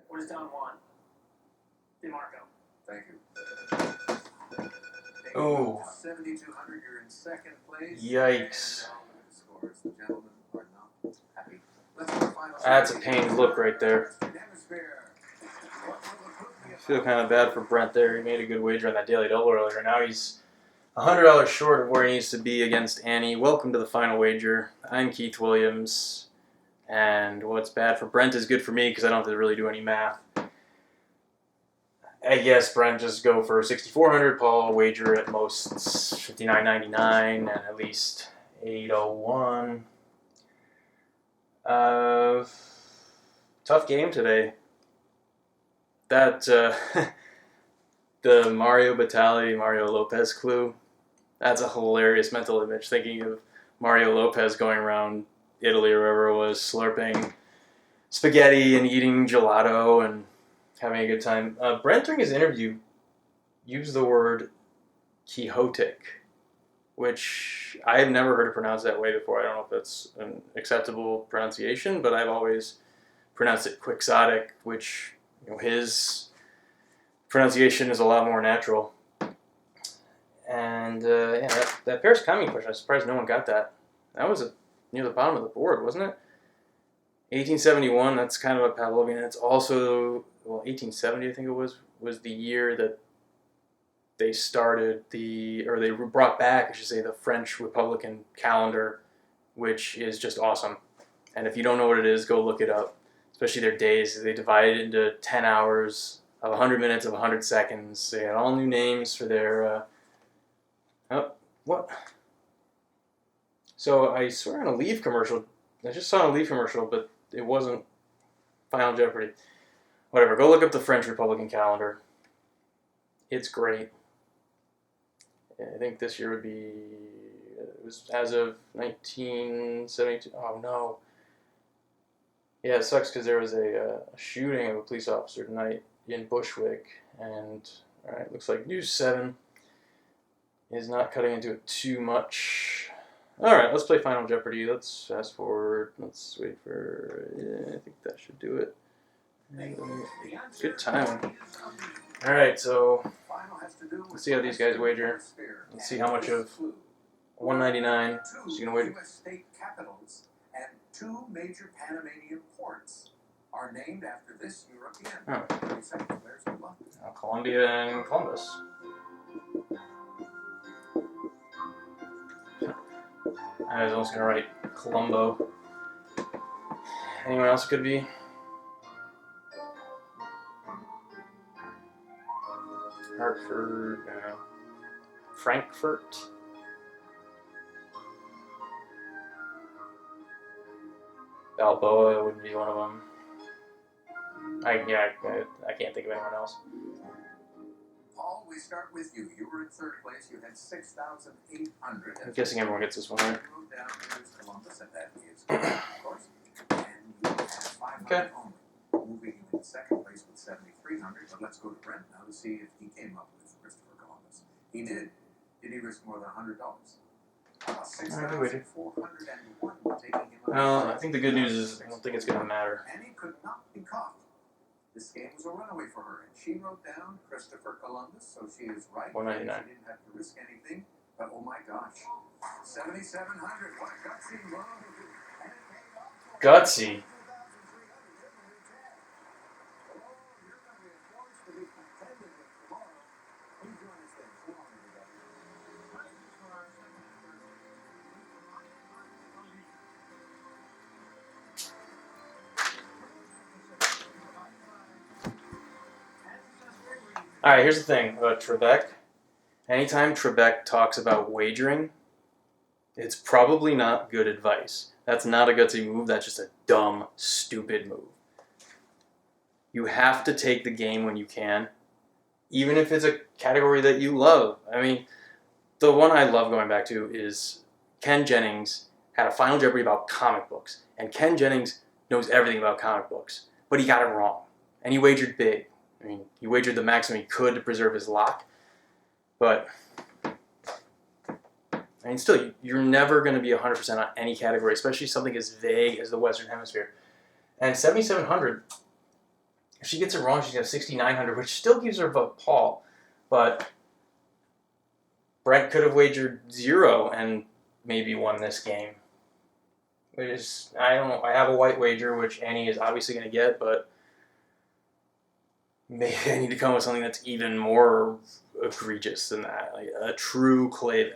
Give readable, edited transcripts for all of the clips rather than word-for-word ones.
What is Don Juan? DeMarco. Thank you. Oh. 7,200. You're in second place. Yikes. And the gentlemen are not happy. Let's go to final. That's a pain to look right there. I feel kind of bad for Brent there. He made a good wager on that daily double earlier. Now he's $100 short of where he needs to be against Annie. Welcome to the final wager. I'm Keith Williams. And what's bad for Brent is good for me because I don't have to really do any math. I guess Brent just go for 6,400. Paul wager at most 59.99 and at least 801. Tough game today. That the Mario Batali, Mario Lopez clue. That's a hilarious mental image. Thinking of Mario Lopez going around Italy or wherever it was, slurping spaghetti and eating gelato and having a good time. Brent, during his interview, used the word quixotic, which I have never heard it pronounced that way before. I don't know if that's an acceptable pronunciation, but I've always pronounced it quixotic, which, you know, his pronunciation is a lot more natural. And yeah, that Paris coming question, I'm surprised no one got that. That was near the bottom of the board, wasn't it? 1871, that's kind of a Pavlovian. It's also, well, 1870, I think it was the year that they started they brought back, I should say, the French Republican calendar, which is just awesome. And if you don't know what it is, go look it up. Especially their days. They divide it into 10 hours of 100 minutes of 100 seconds. They had all new names for their... what? So I swear on a Leaf commercial, I just saw a Leaf commercial, but it wasn't Final Jeopardy. Whatever, go look up the French Republican calendar. It's great. I think this year would be, it was as of 1972. Oh no. Yeah, it sucks because there was a shooting of a police officer tonight in Bushwick, and alright, looks like News 7 is not cutting into it too much. Alright, let's play Final Jeopardy. Let's fast forward. Let's wait for... Yeah, I think that should do it. Good time. Alright, so let's see how these guys wager. Let's see how much of $1.99 is going to wager. And two major Panamanian ports are named after this European. Oh. Colombia and Columbus. I was almost going to write Colombo. Anyone else could be? Hartford, Frankfurt. Balboa wouldn't be one of them. I can't think of anyone else. Paul, we start with you. You were in third place. You had 6,800. I'm guessing everyone gets this one, right? Columbus, and that is correct, of course. And you have 500 only, moving you in second place with 7,300. But let's go to Brent now to see if he came up with Christopher Columbus. He did. Did he risk more than $100? Well, I think the good news is I don't think it's going to matter. Annie could not be caught. This game was a runaway for her, and she wrote down Christopher Columbus, so she is right. $1.99. She didn't have to risk anything, but oh my gosh, 7,700. What a gutsy move! Gutsy. Alright, here's the thing about Trebek. Anytime Trebek talks about wagering, it's probably not good advice. That's not a gutsy move, that's just a dumb, stupid move. You have to take the game when you can, even if it's a category that you love. I mean, the one I love going back to is Ken Jennings had a Final Jeopardy about comic books, and Ken Jennings knows everything about comic books, but he got it wrong, and he wagered big. I mean, he wagered the maximum he could to preserve his lock, but I mean, still, you're never going to be 100% on any category, especially something as vague as the Western Hemisphere. And 7,700 If she gets it wrong, she's got 6,900, which still gives her above Paul. But Brent could have wagered 0 and maybe won this game. Which is, I don't know. I have a white wager, which Annie is obviously going to get, but maybe I need to come with something that's even more egregious than that, like a true Klaven.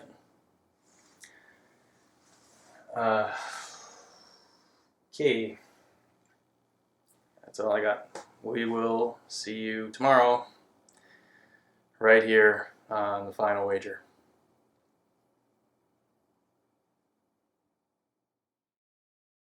Okay. That's all I got. We will see you tomorrow, right here on the Final Wager.